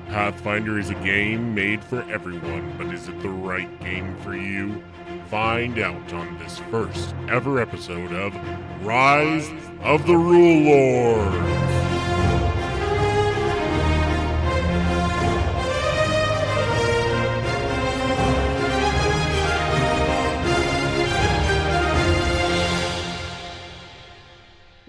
Pathfinder is a game made for everyone, but is it the right game for you? Find out on this first ever episode of Rise of the Rulelord.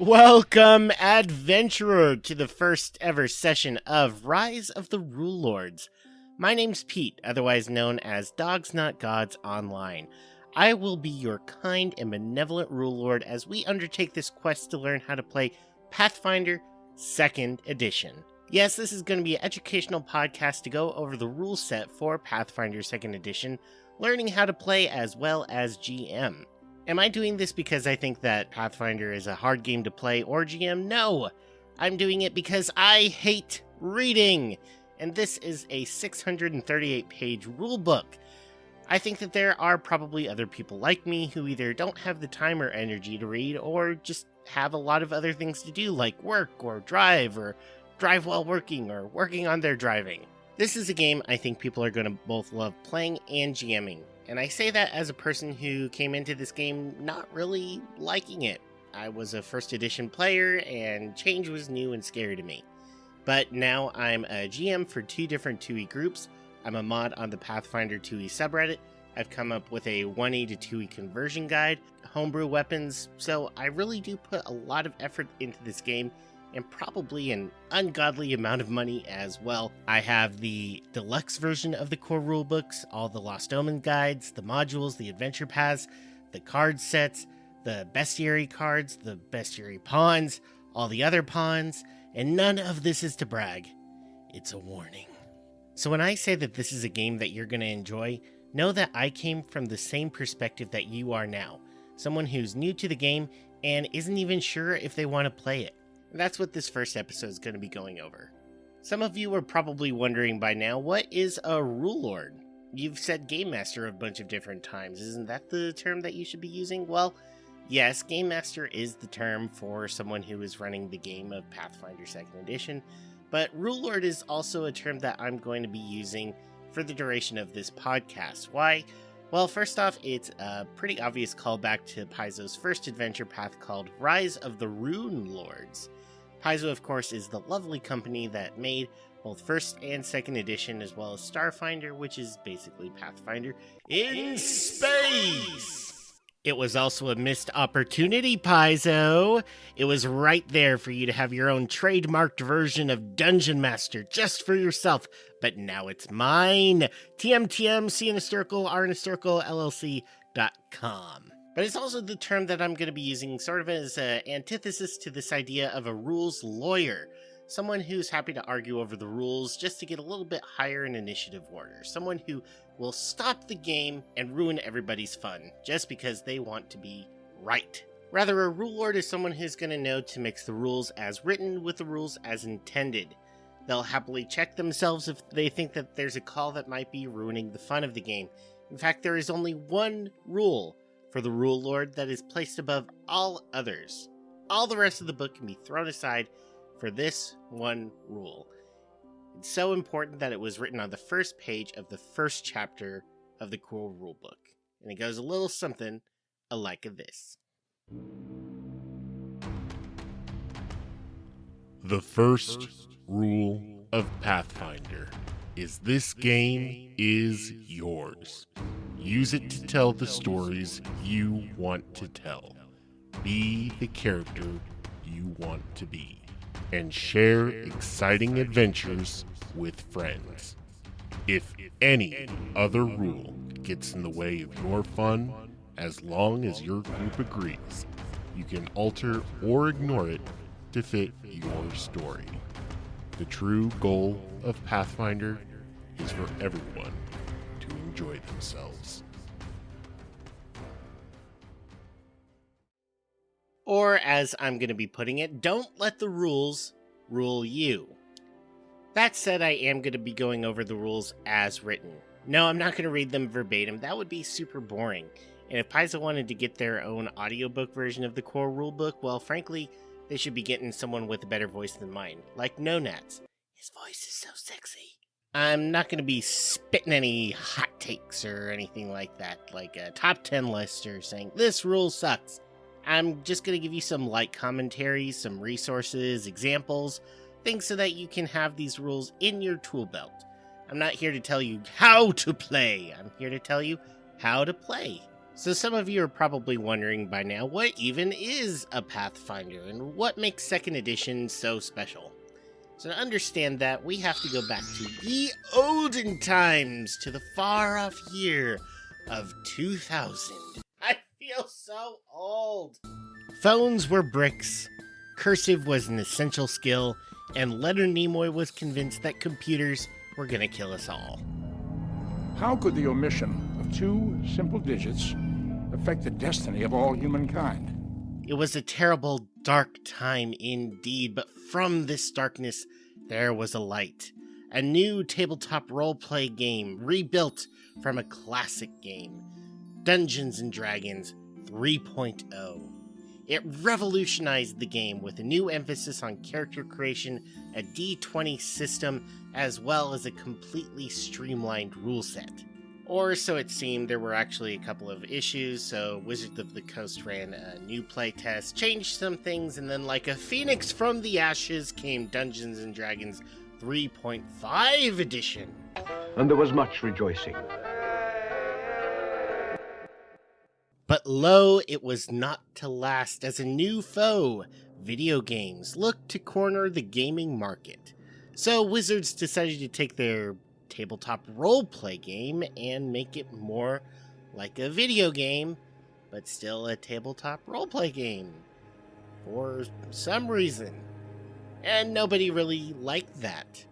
Welcome, adventurer, to the first ever session of Rise of the Rulelords. My name's Pete, otherwise known as Dogs Not Gods Online. I will be your kind and benevolent Rulelord as we undertake this quest to learn how to play Pathfinder 2nd Edition. Yes, this is going to be an educational podcast to go over the rule set for Pathfinder 2nd Edition, learning how to play as well as GM. Am I doing this because I think that Pathfinder is a hard game to play or GM? No! I'm doing it because I hate reading! And this is a 638-page rulebook. I think that there are probably other people like me who either don't have the time or energy to read or just have a lot of other things to do like work or drive while working or working on their driving. This is a game I think people are going to both love playing and GMing. And I say that as a person who came into this game not really liking it. I was a first edition player and change was new and scary to me. But now I'm a GM for two different 2e groups. I'm a mod on the Pathfinder 2e subreddit. I've come up with a 1e to 2e conversion guide, homebrew weapons, so I really do put a lot of effort into this game and probably an ungodly amount of money as well. I have the deluxe version of the core rulebooks, all the Lost Omen guides, the modules, the adventure paths, the card sets, the bestiary cards, the bestiary pawns, all the other pawns, and none of this is to brag. It's a warning. So when I say that this is a game that you're going to enjoy, know that I came from the same perspective that you are now. Someone who's new to the game and isn't even sure if they want to play it. And that's what this first episode is going to be going over. Some of you are probably wondering by now, what is a Rulelord? You've said Game Master a bunch of different times. Isn't that the term that you should be using? Well, yes, Game Master is the term for someone who is running the game of Pathfinder 2nd Edition, but Rulelord is also a term that I'm going to be using for the duration of this podcast. Why? Well, first off, it's a pretty obvious callback to Paizo's first adventure path called Rise of the Rulelords. Paizo, of course, is the lovely company that made both 1st and 2nd edition, as well as Starfinder, which is basically Pathfinder in space! It was also a missed opportunity, Paizo. It was right there for you to have your own trademarked version of Dungeon Master just for yourself, but now it's mine. TMTM, LLC.com. But it's also the term that I'm going to be using sort of as an antithesis to this idea of a rules lawyer. Someone who's happy to argue over the rules just to get a little bit higher in initiative order. Someone who will stop the game and ruin everybody's fun just because they want to be right. Rather, a Rulelord is someone who's going to know to mix the rules as written with the rules as intended. They'll happily check themselves if they think that there's a call that might be ruining the fun of the game. In fact, there is only one rule for the Rulelord that is placed above all others. All the rest of the book can be thrown aside for this one rule. It's so important that it was written on the first page of the first chapter of the core rulebook. And it goes a little something like this. The first rule of Pathfinder is this game is yours. Use it to tell the stories you want to tell. Be the character you want to be. And share exciting adventures with friends. If any other rule gets in the way of your fun, as long as your group agrees, you can alter or ignore it to fit your story. The true goal of Pathfinder is for everyone to enjoy themselves. Or, as I'm going to be putting it, don't let the rules rule you. That said, I am going to be going over the rules as written. No, I'm not going to read them verbatim. That would be super boring. And if Paizo wanted to get their own audiobook version of the core rulebook, well, frankly, they should be getting someone with a better voice than mine, like No Nats. His voice is so sexy. I'm not going to be spitting any hot takes or anything like that, like a top 10 list or saying, this rule sucks. I'm just going to give you some light commentaries, some resources, examples, things so that you can have these rules in your tool belt. I'm not here to tell you how to play. I'm here to tell you how to play. So some of you are probably wondering by now, what even is a Pathfinder and what makes 2nd edition so special? So to understand that, we have to go back to the olden times, to the far-off year of 2000. I feel so old. Phones were bricks, cursive was an essential skill, and Leonard Nimoy was convinced that computers were gonna kill us all. How could the omission of 2 simple digits affect the destiny of all humankind? It was a terrible, dark time indeed, but from this darkness, there was a light. A new tabletop roleplay game rebuilt from a classic game, Dungeons & Dragons 3.0. It revolutionized the game with a new emphasis on character creation, a D20 system, as well as a completely streamlined rule set. Or so it seemed. There were actually a couple of issues, so Wizards of the Coast ran a new playtest, changed some things, and then like a phoenix from the ashes came Dungeons & Dragons 3.5 edition. And there was much rejoicing. But lo, it was not to last, as a new foe, video games, looked to corner the gaming market. So Wizards decided to take their tabletop roleplay game and make it more like a video game, but still a tabletop roleplay game for some reason. And nobody really liked that.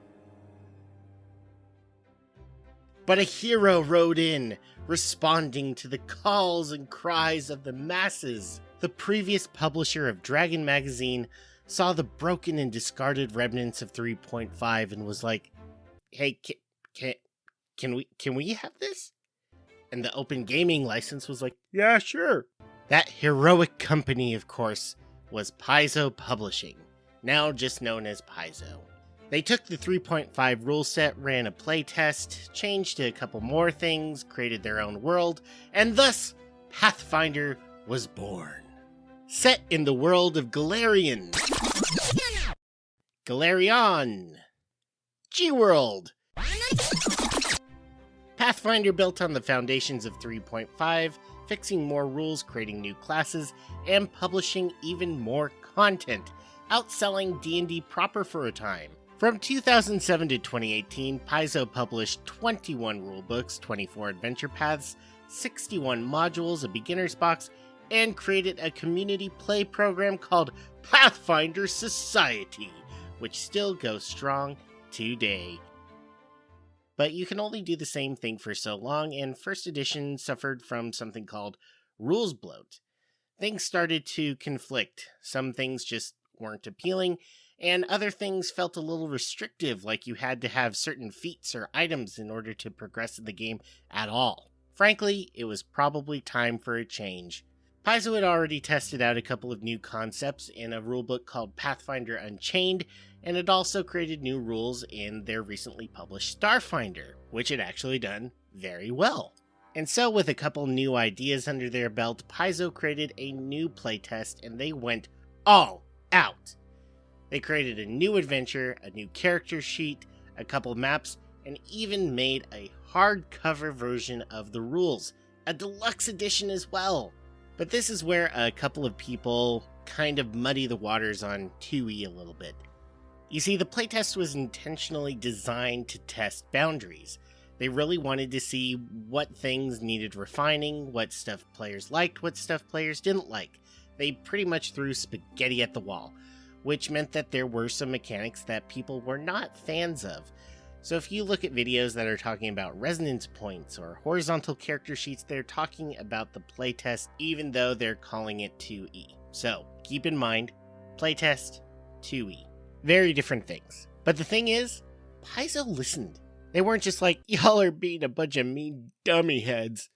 But a hero rode in, responding to the calls and cries of the masses. The previous publisher of Dragon Magazine saw the broken and discarded remnants of 3.5 and was like, hey, can we have this? And the Open Gaming license was like, yeah, sure. That heroic company, of course, was Paizo Publishing, now just known as Paizo. They took the 3.5 rule set, ran a playtest, changed a couple more things, created their own world, and thus Pathfinder was born. Set in the world of Galarian, Galarion, G-World. Pathfinder built on the foundations of 3.5, fixing more rules, creating new classes, and publishing even more content, outselling D&D proper for a time. From 2007 to 2018, Paizo published 21 rulebooks, 24 adventure paths, 61 modules, a beginner's box, and created a community play program called Pathfinder Society, which still goes strong today. But you can only do the same thing for so long, and 1st edition suffered from something called rules bloat. Things started to conflict. Some things just weren't appealing, and other things felt a little restrictive, like you had to have certain feats or items in order to progress in the game at all. Frankly, it was probably time for a change. Paizo had already tested out a couple of new concepts in a rulebook called Pathfinder Unchained, and had also created new rules in their recently published Starfinder, which had actually done very well. And so with a couple new ideas under their belt, Paizo created a new playtest, and they went all out. They created a new adventure, a new character sheet, a couple maps, and even made a hardcover version of the rules, a deluxe edition as well. But this is where a couple of people kind of muddy the waters on 2E a little bit. You see, the playtest was intentionally designed to test boundaries. They really wanted to see what things needed refining, what stuff players liked, what stuff players didn't like. They pretty much threw spaghetti at the wall, which meant that there were some mechanics that people were not fans of. So if you look at videos that are talking about resonance points or horizontal character sheets, they're talking about the playtest even though they're calling it 2E. So keep in mind, playtest, 2E. Very different things. But the thing is, Paizo listened. They weren't just like, y'all are being a bunch of mean dummy heads.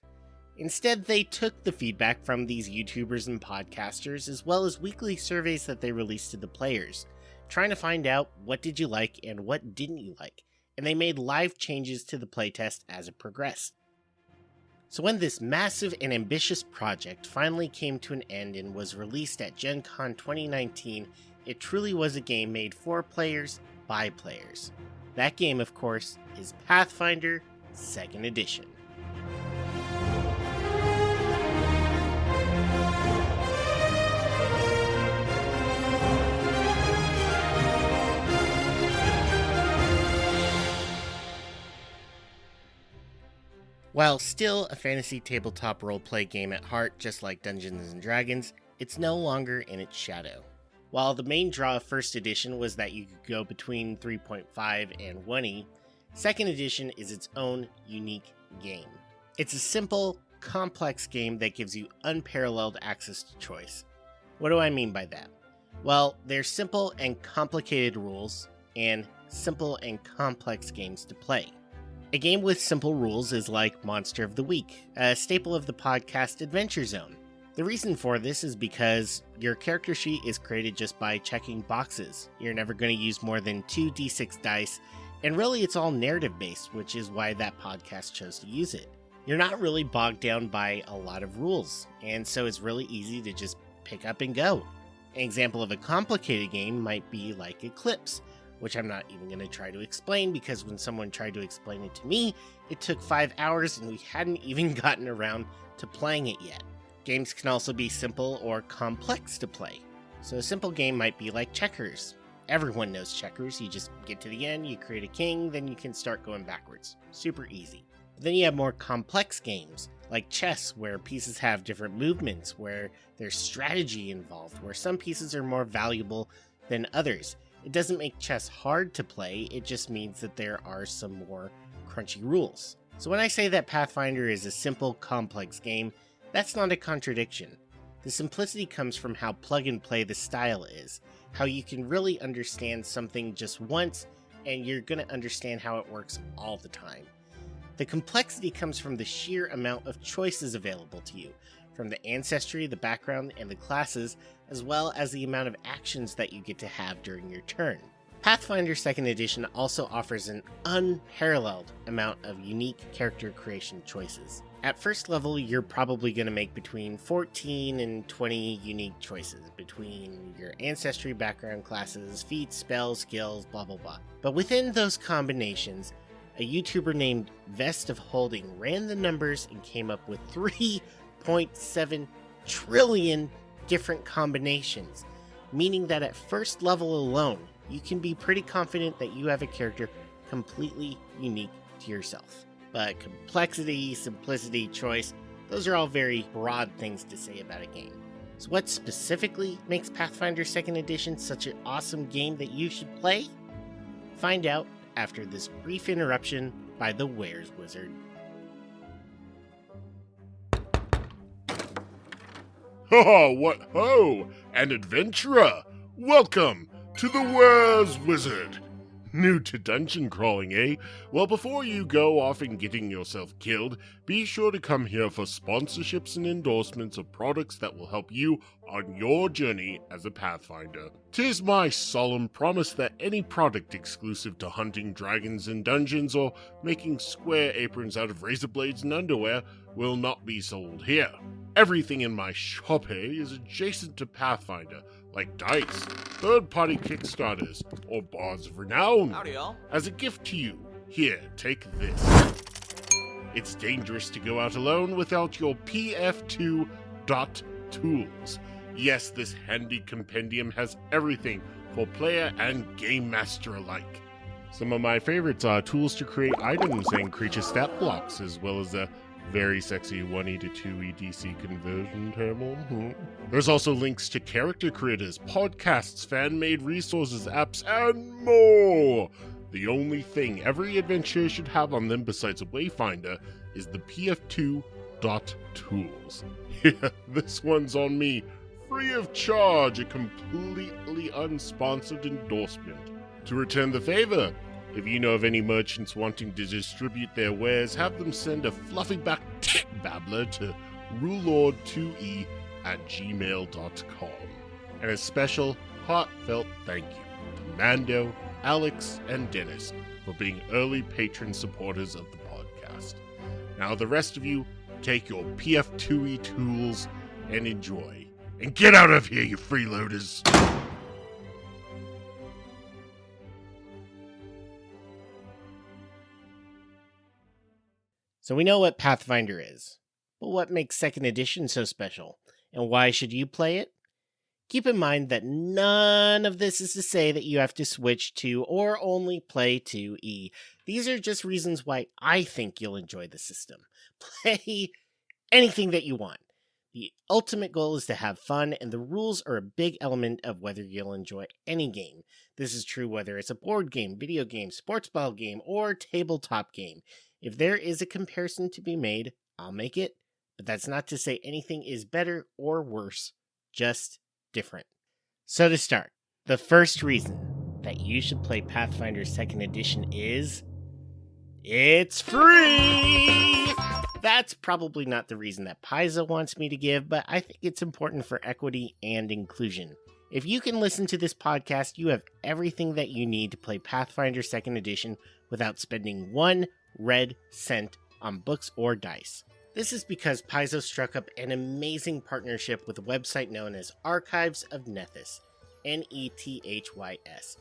Instead, they took the feedback from these YouTubers and podcasters, as well as weekly surveys that they released to the players, trying to find out what did you like and what didn't you like. and they made live changes to the playtest as it progressed. So when this massive and ambitious project finally came to an end and was released at Gen Con 2019, it truly was a game made for players by players. That game, of course, is Pathfinder 2nd Edition. While still a fantasy tabletop roleplay game at heart, just like Dungeons & Dragons, it's no longer in its shadow. While the main draw of 1st edition was that you could go between 3.5 and 1E, 2nd edition is its own unique game. It's a simple, complex game that gives you unparalleled access to choice. What do I mean by that? Well, there's simple and complicated rules, and simple and complex games to play. A game with simple rules is like Monster of the Week, a staple of the podcast Adventure Zone. The reason for this is because your character sheet is created just by checking boxes. You're never going to use more than 2d6 dice, and really it's all narrative based, which is why that podcast chose to use it. You're not really bogged down by a lot of rules, and so it's really easy to just pick up and go. An example of a complicated game might be like Eclipse, which I'm not even going to try to explain because when someone tried to explain it to me, it took 5 hours and we hadn't even gotten around to playing it yet. Games can also be simple or complex to play. So a simple game might be like checkers. Everyone knows checkers. You just get to the end, you create a king, then you can start going backwards. Super easy. But then you have more complex games like chess, where pieces have different movements, where there's strategy involved, where some pieces are more valuable than others. It doesn't make chess hard to play, it just means that there are some more crunchy rules. So when I say that Pathfinder is a simple, complex game, that's not a contradiction. The simplicity comes from how plug and play the style is, how you can really understand something just once, and you're going to understand how it works all the time. The complexity comes from the sheer amount of choices available to you, from the ancestry, the background, and the classes, as well as the amount of actions that you get to have during your turn. Pathfinder 2nd Edition also offers an unparalleled amount of unique character creation choices. At first level, you're probably going to make between 14 and 20 unique choices between your ancestry, background, classes, feats, spells, skills, blah blah blah. But within those combinations, a YouTuber named Vest of Holding ran the numbers and came up with 3.7 trillion different combinations, meaning that at first level alone, you can be pretty confident that you have a character completely unique to yourself. But complexity, simplicity, choice, those are all very broad things to say about a game. So what specifically makes Pathfinder 2nd Edition such an awesome game that you should play? Find out after this brief interruption by the Where's Wizard. Ha! What ho! An adventurer! Welcome to the Where's Wizard! New to dungeon crawling, eh? Well, before you go off and getting yourself killed, be sure to come here for sponsorships and endorsements of products that will help you on your journey as a Pathfinder. 'Tis my solemn promise that any product exclusive to hunting dragons in dungeons or making square aprons out of razor blades and underwear will not be sold here. Everything in my shop is adjacent to Pathfinder, like dice, third-party Kickstarters, or Bards of Renown. Howdy, y'all. As a gift to you, here, take this. It's dangerous to go out alone without your PF2.tools. Yes, this handy compendium has everything for player and game master alike. Some of my favorites are tools to create items and creature stat blocks, as well as a very sexy 1E to 2E DC conversion table. There's also links to character creators, podcasts, fan-made resources, apps, and more. The only thing every adventurer should have on them besides a Wayfinder is the PF2.tools. Yeah, this one's on me, free of charge, a completely unsponsored endorsement. To return the favor, if you know of any merchants wanting to distribute their wares, have them send a fluffy back tit babbler to Rulelord2e@gmail.com. And a special, heartfelt thank you to Mando, Alex, and Dennis for being early patron supporters of the podcast. Now the rest of you, take your PF2E tools and enjoy. And get out of here, you freeloaders! So we know what Pathfinder is, but what makes 2nd edition so special, and why should you play it? Keep in mind that none of this is to say that you have to switch to or only play 2E. These are just reasons why I think you'll enjoy the system. Play anything that you want. The ultimate goal is to have fun, and the rules are a big element of whether you'll enjoy any game. This is true whether it's a board game, video game, sports ball game, or tabletop game. If there is a comparison to be made, I'll make it, but that's not to say anything is better or worse, just different. So to start, the first reason that you should play Pathfinder 2nd Edition is it's free! That's probably not the reason that Paizo wants me to give, but I think it's important for equity and inclusion. If you can listen to this podcast, you have everything that you need to play Pathfinder 2nd Edition without spending 1 red cent on books or dice. This is because Paizo struck up an amazing partnership with a website known as Archives of Nethys, Nethys.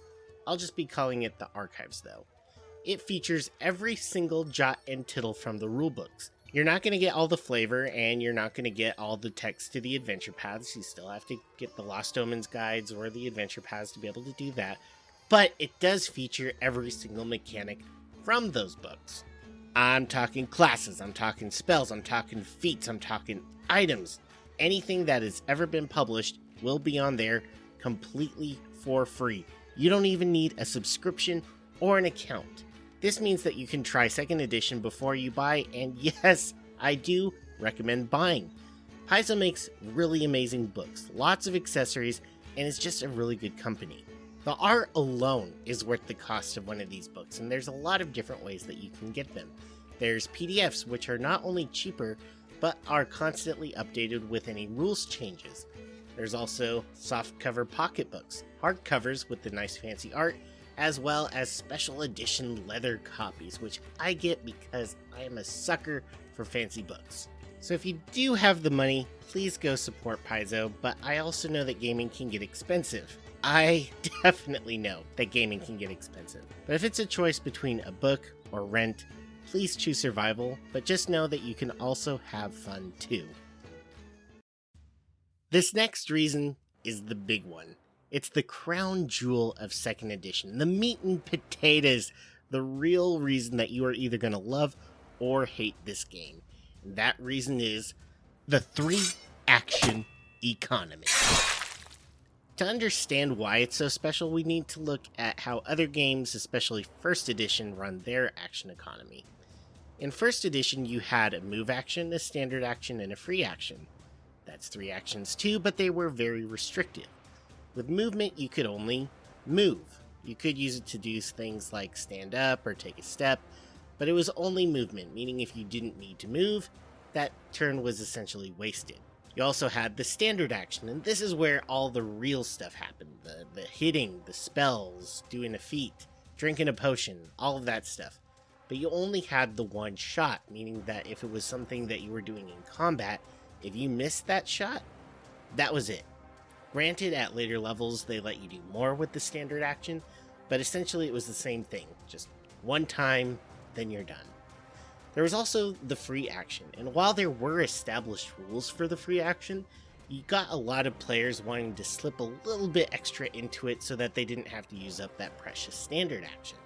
I'll just be calling it the Archives though. It features every single jot and tittle from the rulebooks. You're not going to get all the flavor, and you're not going to get all the text to the adventure paths. You still have to get the Lost Omens guides or the adventure paths to be able to do that. But it does feature every single mechanic from those books. I'm talking classes, I'm talking spells, I'm talking feats, I'm talking items. Anything that has ever been published will be on there completely for free. You don't even need a subscription or an account. This means that you can try 2nd edition before you buy, and yes, I do recommend buying. Paizo makes really amazing books, lots of accessories, and is just a really good company. The art alone is worth the cost of one of these books, and there's a lot of different ways that you can get them. There's PDFs, which are not only cheaper, but are constantly updated with any rules changes. There's also softcover pocketbooks, hardcovers with the nice fancy art, as well as special edition leather copies, which I get because I am a sucker for fancy books. So if you do have the money, please go support Paizo, but I also know that gaming can get expensive. I definitely know that gaming can get expensive. But if it's a choice between a book or rent, please choose survival, but just know that you can also have fun too. This next reason is the big one. It's the crown jewel of 2nd edition, the meat and potatoes, the real reason that you are either going to love or hate this game. And that reason is the 3-action economy. To understand why it's so special, we need to look at how other games, especially 1st edition, run their action economy. In 1st edition, you had a move action, a standard action, and a free action. That's 3 actions too, but they were very restrictive. With movement, you could only move. You could use it to do things like stand up or take a step, but it was only movement, meaning if you didn't need to move, that turn was essentially wasted. You also had the standard action, and this is where all the real stuff happened. The hitting, the spells, doing a feat, drinking a potion, all of that stuff. But you only had the one shot, meaning that if it was something that you were doing in combat, if you missed that shot, that was it. Granted, at later levels, they let you do more with the standard action, but essentially it was the same thing. Just one time, then you're done. There was also the free action, and while there were established rules for the free action, you got a lot of players wanting to slip a little bit extra into it so that they didn't have to use up that precious standard action.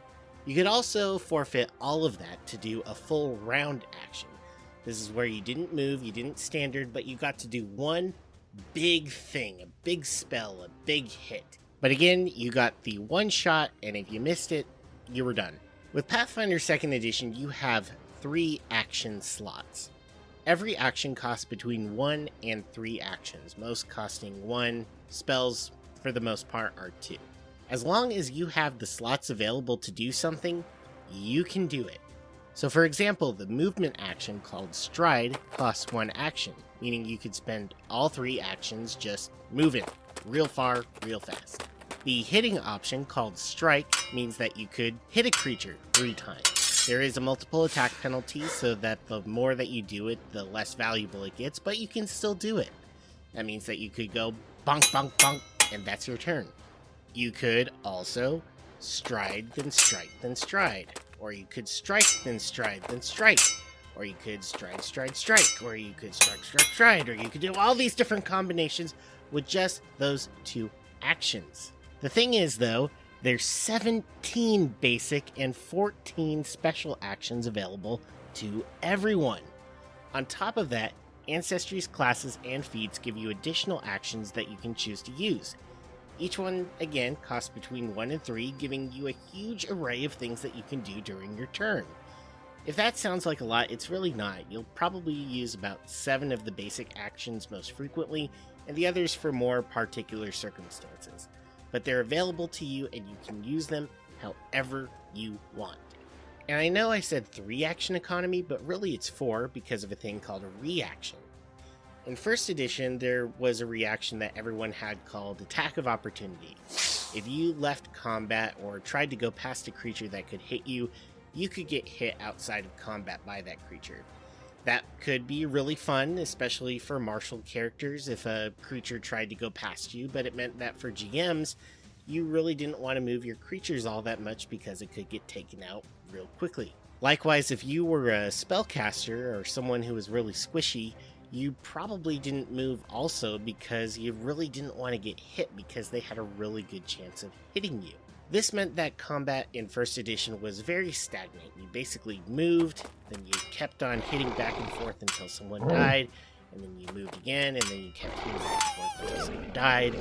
You could also forfeit all of that to do a full round action. This is where you didn't move, you didn't standard, but you got to do one big thing, a big spell, a big hit. But again, you got the one shot, and if you missed it, you were done. With Pathfinder 2nd Edition, you have 3 action slots. Every action costs between 1 and 3 actions, most costing 1. Spells, for the most part, are 2. As long as you have the slots available to do something, you can do it. So for example, the movement action called Stride costs 1 action, meaning you could spend all 3 actions just moving real far, real fast. The hitting option, called Strike, means that you could hit a creature 3 times. There is a multiple attack penalty, so that the more that you do it, the less valuable it gets, but you can still do it. That means that you could go bonk, bonk, bonk, and that's your turn. You could also stride, then strike, then stride. Or you could strike, then stride, then strike. Or you could stride, stride, strike. Or you could strike, strike, stride. Or you could do all these different combinations with just those 2 actions. The thing is, though, there's 17 basic and 14 special actions available to everyone. On top of that, Ancestries, classes, and feats give you additional actions that you can choose to use. Each one, again, costs between 1 and 3, giving you a huge array of things that you can do during your turn. If that sounds like a lot, it's really not. You'll probably use about 7 of the basic actions most frequently, and the others for more particular circumstances. But they're available to you, and you can use them however you want. And I know I said 3 action economy, but really it's 4 because of a thing called a reaction. In first edition, there was a reaction that everyone had called Attack of Opportunity. If you left combat or tried to go past a creature that could hit you, you could get hit outside of combat by that creature. That could be really fun, especially for martial characters if a creature tried to go past you, but it meant that for GMs, you really didn't want to move your creatures all that much because it could get taken out real quickly. Likewise, if you were a spellcaster or someone who was really squishy, you probably didn't move also because you really didn't want to get hit because they had a really good chance of hitting you. This meant that combat in first edition was very stagnant. You basically moved, then you kept on hitting back and forth until someone died, and then you moved again, and then you kept hitting back and forth until someone died.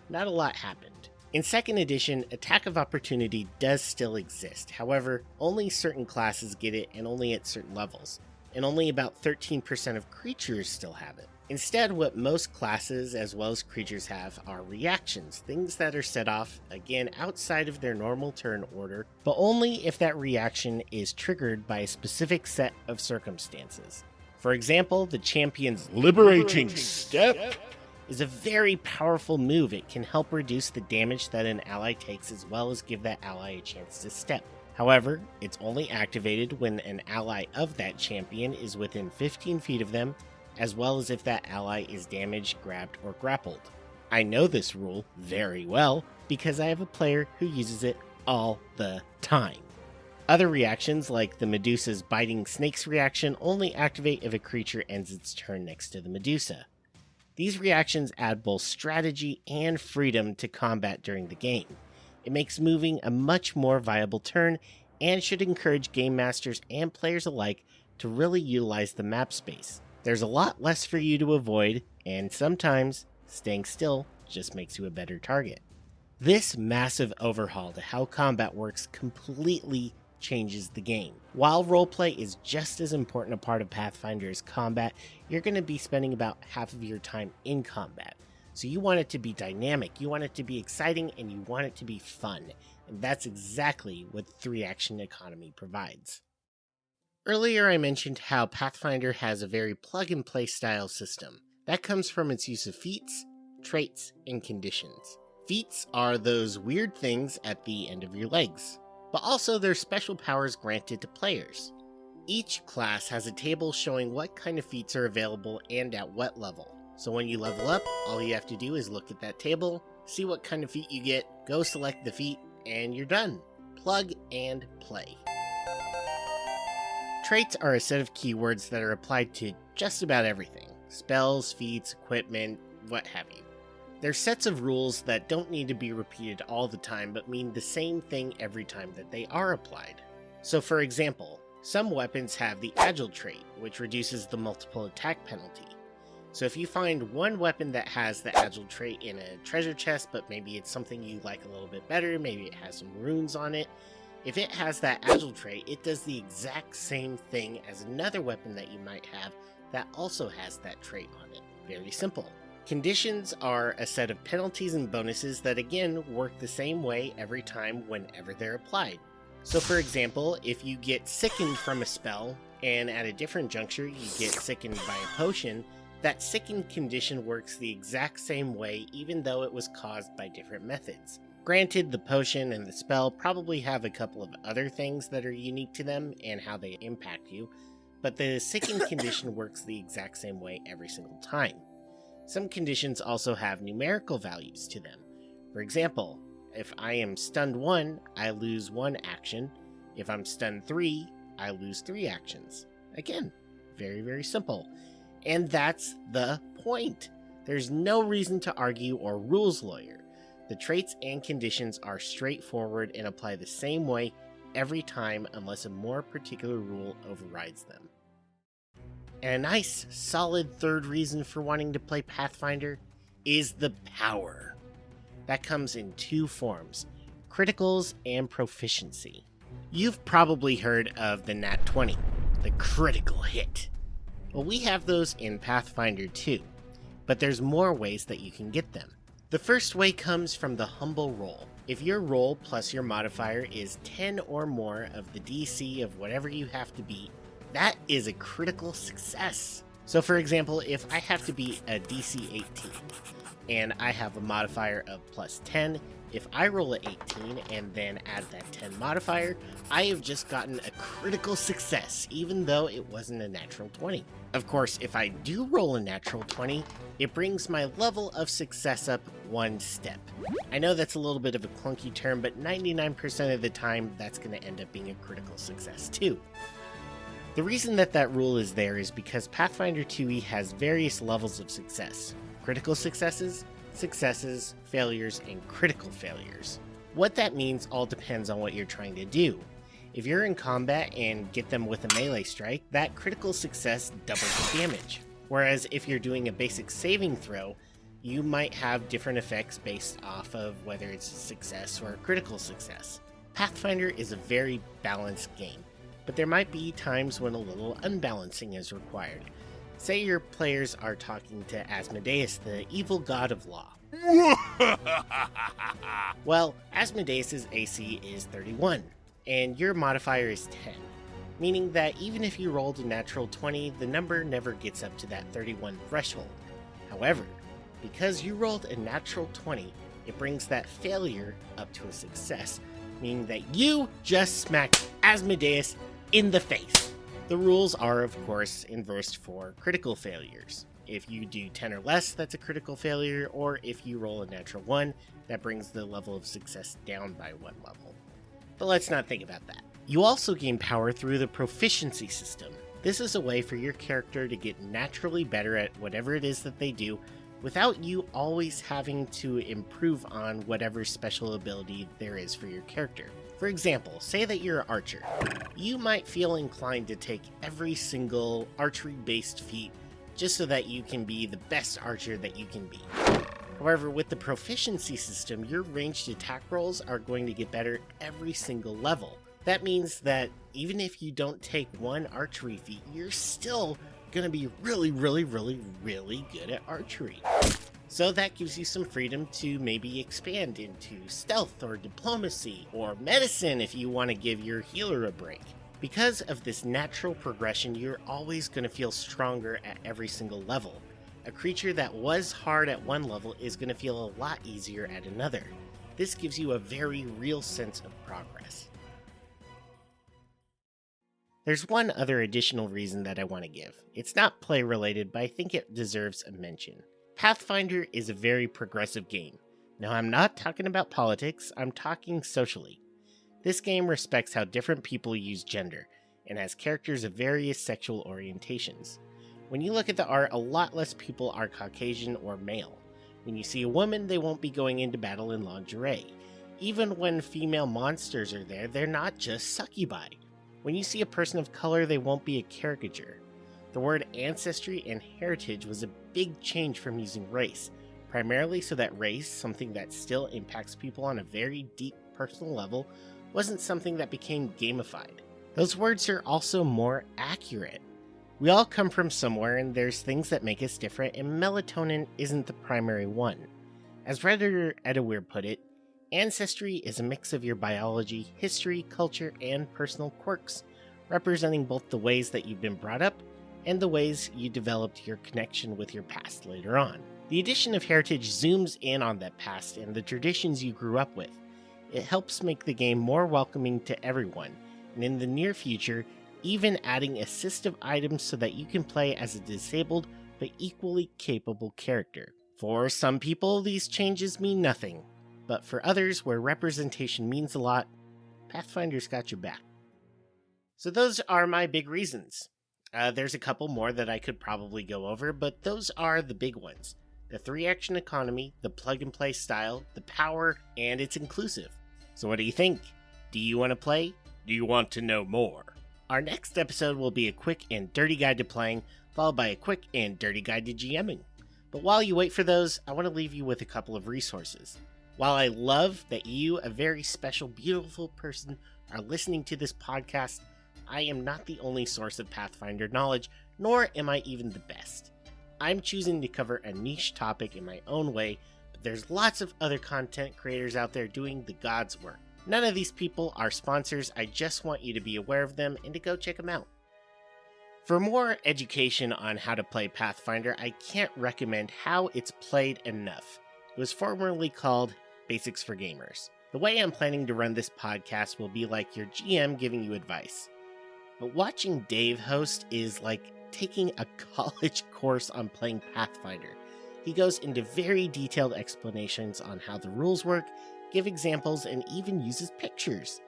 Not a lot happened. In second edition, Attack of Opportunity does still exist. However, only certain classes get it and only at certain levels, and only about 13% of creatures still have it. Instead, what most classes as well as creatures have are reactions, things that are set off, again, outside of their normal turn order, but only if that reaction is triggered by a specific set of circumstances. For example, the champion's Liberating Step? is a very powerful move. It can help reduce the damage that an ally takes as well as give that ally a chance to step. However, it's only activated when an ally of that champion is within 15 feet of them, as well as if that ally is damaged, grabbed, or grappled. I know this rule very well because I have a player who uses it all the time. Other reactions, like the Medusa's Biting Snakes reaction, only activate if a creature ends its turn next to the Medusa. These reactions add both strategy and freedom to combat during the game. It makes moving a much more viable turn and should encourage game masters and players alike to really utilize the map space. There's a lot less for you to avoid, and sometimes staying still just makes you a better target. This massive overhaul to how combat works completely changes the game. While roleplay is just as important a part of Pathfinder as combat, you're going to be spending about half of your time in combat. So you want it to be dynamic, you want it to be exciting, and you want it to be fun. And that's exactly what 3-action economy provides. Earlier I mentioned how Pathfinder has a very plug-and-play style system. That comes from its use of feats, traits, and conditions. Feats are those weird things at the end of your legs, but also they're special powers granted to players. Each class has a table showing what kind of feats are available and at what level. So when you level up, all you have to do is look at that table, see what kind of feat you get, go select the feat, and you're done. Plug and play. Traits are a set of keywords that are applied to just about everything. Spells, feats, equipment, what have you. They're sets of rules that don't need to be repeated all the time but mean the same thing every time that they are applied. So for example, some weapons have the Agile trait, which reduces the multiple attack penalty. So if you find one weapon that has the Agile trait in a treasure chest, but maybe it's something you like a little bit better, maybe it has some runes on it, if it has that Agile trait, it does the exact same thing as another weapon that you might have that also has that trait on it. Very simple. Conditions are a set of penalties and bonuses that again work the same way every time whenever they're applied. So for example, if you get sickened from a spell, and at a different juncture you get sickened by a potion, that sickened condition works the exact same way even though it was caused by different methods. Granted, the potion and the spell probably have a couple of other things that are unique to them and how they impact you, but the sickened condition works the exact same way every single time. Some conditions also have numerical values to them. For example, if I am stunned 1, I lose 1 action. If I'm stunned 3, I lose 3 actions. Again, very, very simple. And that's the point. There's no reason to argue or rules lawyer. The traits and conditions are straightforward and apply the same way every time unless a more particular rule overrides them. And a nice, solid third reason for wanting to play Pathfinder is the power. That comes in 2 forms, criticals and proficiency. You've probably heard of the Nat 20, the critical hit. Well, we have those in Pathfinder too, but there's more ways that you can get them. The first way comes from the humble roll. If your roll plus your modifier is 10 or more of the DC of whatever you have to beat, that is a critical success. So for example, if I have to beat a DC 18 and I have a modifier of plus 10, if I roll a 18 and then add that 10 modifier, I have just gotten a critical success, even though it wasn't a natural 20. Of course, if I do roll a natural 20, it brings my level of success up 1 step. I know that's a little bit of a clunky term, but 99% of the time, that's going to end up being a critical success too. The reason that rule is there is because Pathfinder 2e has various levels of success. Critical successes, successes, failures, and critical failures. What that means all depends on what you're trying to do. If you're in combat and get them with a melee strike, that critical success doubles the damage. Whereas if you're doing a basic saving throw, you might have different effects based off of whether it's a success or a critical success. Pathfinder is a very balanced game, but there might be times when a little unbalancing is required. Say your players are talking to Asmodeus, the evil god of law. Well, Asmodeus' AC is 31, and your modifier is 10, meaning that even if you rolled a natural 20, the number never gets up to that 31 threshold. However, because you rolled a natural 20, it brings that failure up to a success, meaning that you just smacked Asmodeus in the face. The rules are, of course, inversed for critical failures. If you do 10 or less, that's a critical failure, or if you roll a natural 1, that brings the level of success down by 1 level. But let's not think about that. You also gain power through the proficiency system. This is a way for your character to get naturally better at whatever it is that they do, without you always having to improve on whatever special ability there is for your character. For example, say that you're an archer. You might feel inclined to take every single archery-based feat just so that you can be the best archer that you can be. However, with the proficiency system, your ranged attack rolls are going to get better every single level. That means that even if you don't take one archery feat, you're still going to be really good at archery. So that gives you some freedom to maybe expand into stealth or diplomacy or medicine if you want to give your healer a break. Because of this natural progression, you're always going to feel stronger at every single level. A creature that was hard at one level is going to feel a lot easier at another. This gives you a very real sense of progress. There's one other additional reason that I want to give. It's not play related, but I think it deserves a mention. Pathfinder is a very progressive game. Now, I'm not talking about politics, I'm talking socially. This game respects how different people use gender, and has characters of various sexual orientations. When you look at the art, a lot less people are Caucasian or male. When you see a woman, they won't be going into battle in lingerie. Even when female monsters are there, they're not just succubi. When you see a person of color, they won't be a caricature. The word ancestry and heritage was a big change from using race, primarily so that race, something that still impacts people on a very deep personal level, wasn't something that became gamified. Those words are also more accurate. We all come from somewhere, and there's things that make us different, and melatonin isn't the primary one. As Redditor Edawir put it, ancestry is a mix of your biology, history, culture, and personal quirks, representing both the ways that you've been brought up and the ways you developed your connection with your past later on. The addition of heritage zooms in on that past and the traditions you grew up with. It helps make the game more welcoming to everyone, and in the near future, even adding assistive items so that you can play as a disabled but equally capable character. For some people, these changes mean nothing, but for others where representation means a lot, Pathfinder's got your back. So those are my big reasons. There's a couple more that I could probably go over, but those are the big ones. The 3-action economy, the plug-and-play style, the power, and it's inclusive. So what do you think? Do you want to play? Do you want to know more? Our next episode will be a quick and dirty guide to playing, followed by a quick and dirty guide to GMing. But while you wait for those, I want to leave you with a couple of resources. While I love that you, a very special, beautiful person, are listening to this podcast, I am not the only source of Pathfinder knowledge, nor am I even the best. I'm choosing to cover a niche topic in my own way, but there's lots of other content creators out there doing the God's work. None of these people are sponsors, I just want you to be aware of them and to go check them out. For more education on how to play Pathfinder, I can't recommend How It's Played enough. It was formerly called Basics for Gamers. The way I'm planning to run this podcast will be like your GM giving you advice. But watching Dave host is like taking a college course on playing Pathfinder. He goes into very detailed explanations on how the rules work, give examples, and even uses pictures.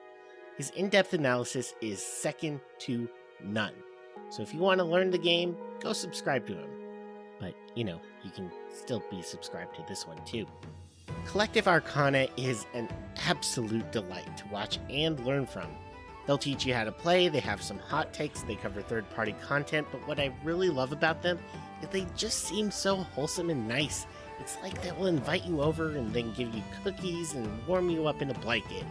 His in-depth analysis is second to none. So if you want to learn the game, go subscribe to him. But, you can still be subscribed to this one too. Collective Arcana is an absolute delight to watch and learn from. They'll teach you how to play, they have some hot takes, they cover third-party content, but what I really love about them is they just seem so wholesome and nice. It's like they will invite you over and then give you cookies and warm you up in a blanket.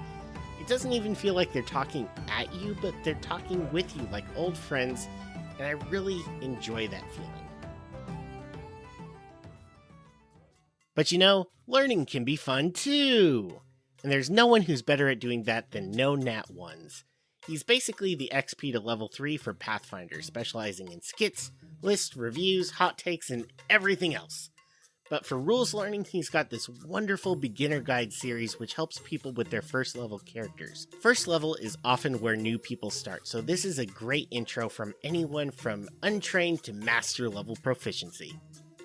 It doesn't even feel like they're talking at you, but they're talking with you like old friends, and I really enjoy that feeling. But learning can be fun too! And there's no one who's better at doing that than No Nat Ones. He's basically the XP to level 3 for Pathfinder, specializing in skits, lists, reviews, hot takes, and everything else. But for rules learning, he's got this wonderful beginner guide series which helps people with their first level characters. First level is often where new people start, so this is a great intro from anyone from untrained to master level proficiency.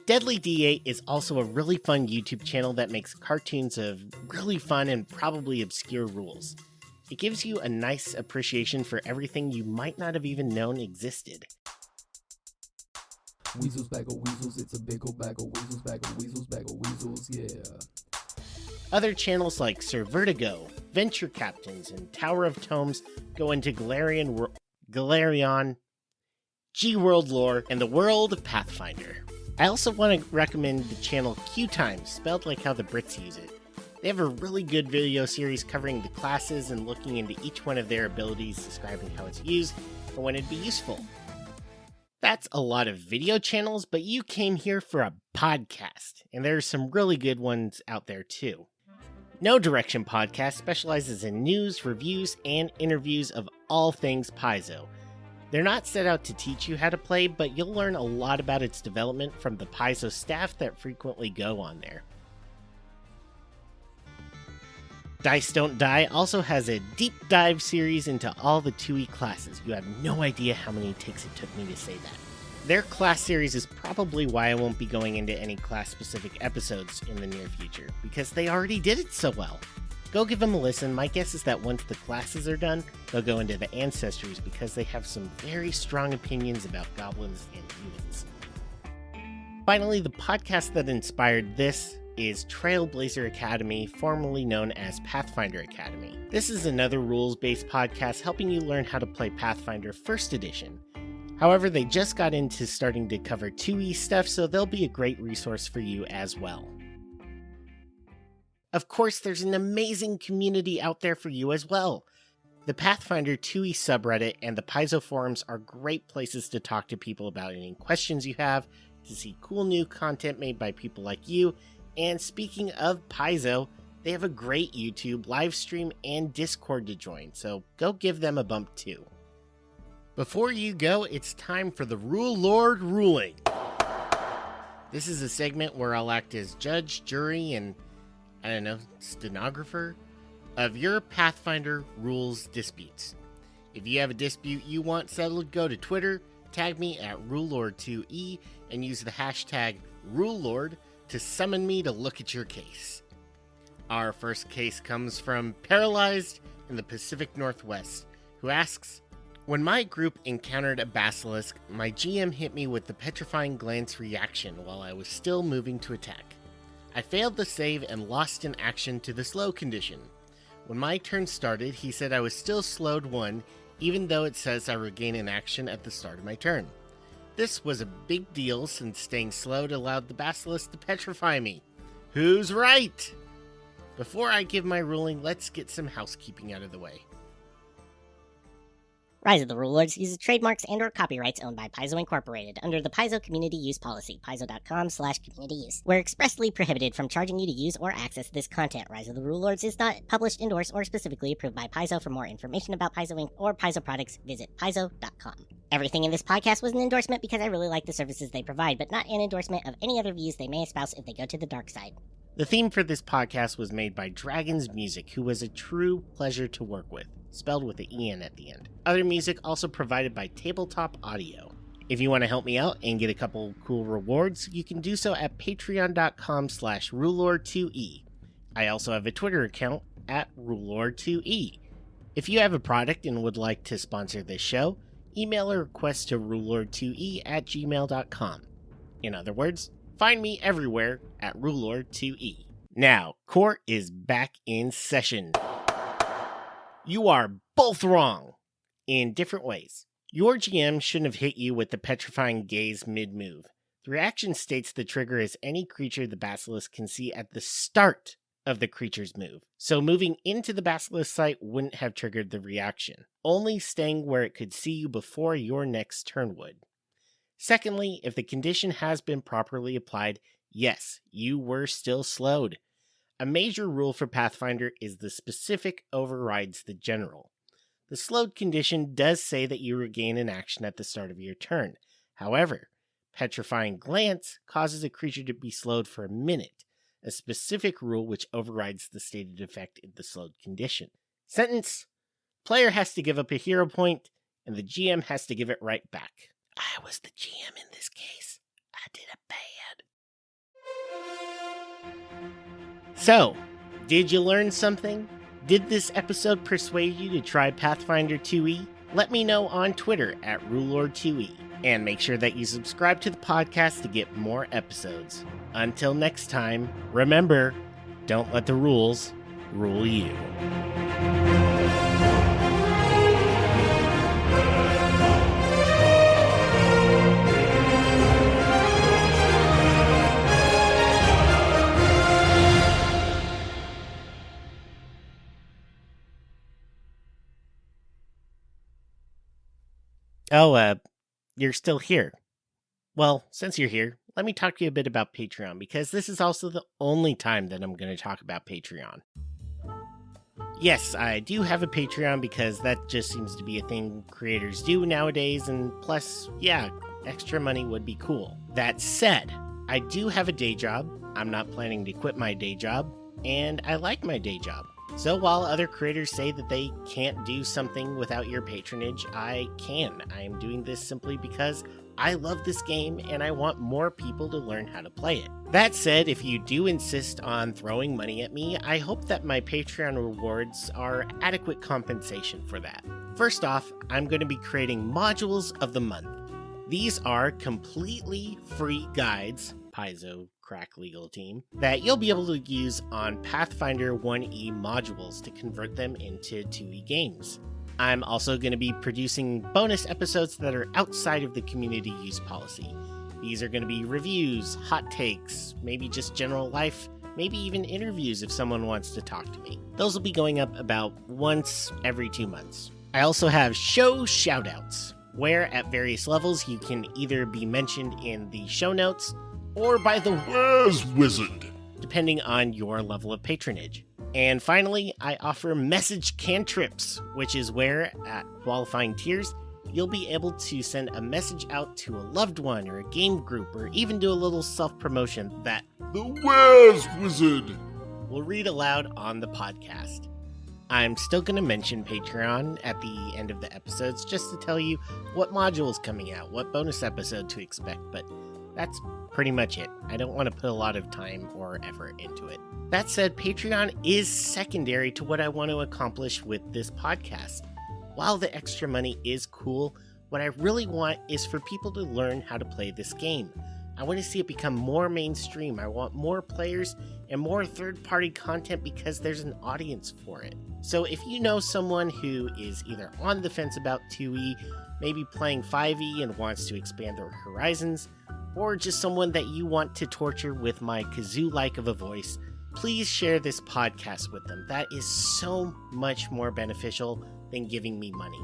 Deadly D8 is also a really fun YouTube channel that makes cartoons of really fun and probably obscure rules. It gives you a nice appreciation for everything you might not have even known existed. Weasels, bag of weasels, it's a big ol' bag of weasels, bag of weasels, yeah. Other channels like Sir Vertigo, Venture Captains, and Tower of Tomes go into Galarian, G-World lore, and the world of Pathfinder. I also want to recommend the channel Q Times, spelled like how the Brits use it. They have a really good video series covering the classes and looking into each one of their abilities, describing how it's used and when it'd be useful. That's a lot of video channels, but you came here for a podcast, and there are some really good ones out there too. No Direction Podcast specializes in news, reviews, and interviews of all things Paizo. They're not set out to teach you how to play, but you'll learn a lot about its development from the Paizo staff that frequently go on there. Dice Don't Die also has a deep dive series into all the 2E classes. You have no idea how many takes it took me to say that. Their class series is probably why I won't be going into any class-specific episodes in the near future, because they already did it so well. Go give them a listen. My guess is that once the classes are done, they'll go into the ancestries because they have some very strong opinions about goblins and humans. Finally, the podcast that inspired this is Trailblazer Academy, formerly known as Pathfinder Academy. This is another rules-based podcast helping you learn how to play Pathfinder 1st Edition. However, they just got into starting to cover 2E stuff, so they'll be a great resource for you as well. Of course, there's an amazing community out there for you as well. The Pathfinder 2E subreddit and the Paizo forums are great places to talk to people about any questions you have, to see cool new content made by people like you. And speaking of Paizo, they have a great YouTube, live stream, and Discord to join, so go give them a bump too. Before you go, it's time for the Rulelord ruling. This is a segment where I'll act as judge, jury, and, stenographer of your Pathfinder rules disputes. If you have a dispute you want settled, go to Twitter, tag me at Rulelord2E, and use the hashtag Rulelord to summon me to look at your case. Our first case comes from Paralyzed in the Pacific Northwest, who asks, when my group encountered a basilisk, my GM hit me with the petrifying glance reaction while I was still moving to attack. I failed the save and lost an action to the slow condition. When my turn started, he said I was still slowed 1, even though it says I regain an action at the start of my turn. This was a big deal since staying slowed allowed the basilisk to petrify me. Who's right? Before I give my ruling, let's get some housekeeping out of the way. Rise of the Rulelords uses trademarks and/or copyrights owned by Paizo Incorporated under the Paizo Community Use Policy, paizo.com/community use. We're expressly prohibited from charging you to use or access this content. Rise of the Rulelords is not published, endorsed, or specifically approved by Paizo. For more information about Paizo Inc. or Paizo products, visit paizo.com. Everything in this podcast was an endorsement because I really like the services they provide, but not an endorsement of any other views they may espouse if they go to the dark side. The theme for this podcast was made by Dragon's Music, who was a true pleasure to work with, spelled with the EN at the end. Other music also provided by Tabletop Audio. If you want to help me out and get a couple cool rewards, you can do so at patreon.com/Rulelord2E. I also have a Twitter account at Rulelord2E. If you have a product and would like to sponsor this show, email a request to Rulelord2E@gmail.com. In other words, find me everywhere at Rulelord2E. Now, court is back in session. You are both wrong in different ways. Your GM shouldn't have hit you with the petrifying gaze mid-move. The reaction states the trigger is any creature the basilisk can see at the start of the creature's move. So moving into the basilisk site wouldn't have triggered the reaction, only staying where it could see you before your next turn would. Secondly, if the condition has been properly applied, yes, you were still slowed. A major rule for Pathfinder is the specific overrides the general. The slowed condition does say that you regain an action at the start of your turn. However, Petrifying Glance causes a creature to be slowed for a minute, a specific rule which overrides the stated effect in the slowed condition. Sentence: player has to give up a hero point, and the GM has to give it right back. I was the GM in this case. I did it bad. So, did you learn something? Did this episode persuade you to try Pathfinder 2e? Let me know on Twitter at Rulelord2e. And make sure that you subscribe to the podcast to get more episodes. Until next time, remember, don't let the rules rule you. Oh, you're still here. Well, since you're here, let me talk to you a bit about Patreon, because this is also the only time that I'm going to talk about Patreon. Yes, I do have a Patreon because that just seems to be a thing creators do nowadays, and plus, yeah, extra money would be cool. That said, I do have a day job, I'm not planning to quit my day job, and I like my day job. So while other creators say that they can't do something without your patronage, I can. I am doing this simply because I love this game and I want more people to learn how to play it. That said, if you do insist on throwing money at me, I hope that my Patreon rewards are adequate compensation for that. First off, I'm going to be creating modules of the month. These are completely free guides, Paizo Crack Legal Team, that you'll be able to use on Pathfinder 1e modules to convert them into 2e games. I'm also going to be producing bonus episodes that are outside of the community use policy. These are going to be reviews, hot takes, maybe just general life, maybe even interviews if someone wants to talk to me. Those will be going up about once every 2 months. I also have show shoutouts, where at various levels you can either be mentioned in the show notes or by the Where's Wizard? depending on your level of patronage. And finally, I offer message cantrips, which is where, at qualifying tiers, you'll be able to send a message out to a loved one or a game group, or even do a little self-promotion that The Where's Wizard we'll read aloud on the podcast. I'm still going to mention Patreon at the end of the episodes just to tell you what module is coming out, what bonus episode to expect, but that's pretty much it. I don't want to put a lot of time or effort into it. That said, Patreon is secondary to what I want to accomplish with this podcast. While the extra money is cool, what I really want is for people to learn how to play this game. I want to see it become more mainstream. I want more players and more third-party content because there's an audience for it. So if you know someone who is either on the fence about 2E, maybe playing 5E and wants to expand their horizons, or just someone that you want to torture with my kazoo-like of a voice, please share this podcast with them. That is so much more beneficial than giving me money.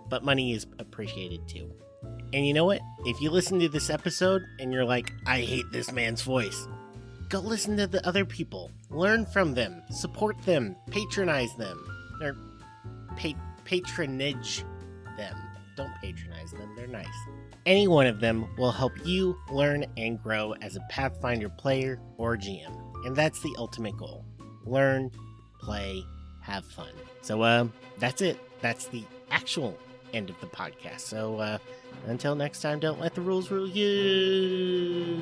But money is appreciated too. And you know what? If you listen to this episode and you're like, I hate this man's voice, go listen to the other people. Learn from them. Support them. Patronize them. Or patronage them. Don't patronize them. They're nice. Any one of them will help you learn and grow as a Pathfinder player or GM. And that's the ultimate goal. Learn, play, have fun. So that's it. That's the actual end of the podcast. So until next time, don't let the rules rule you.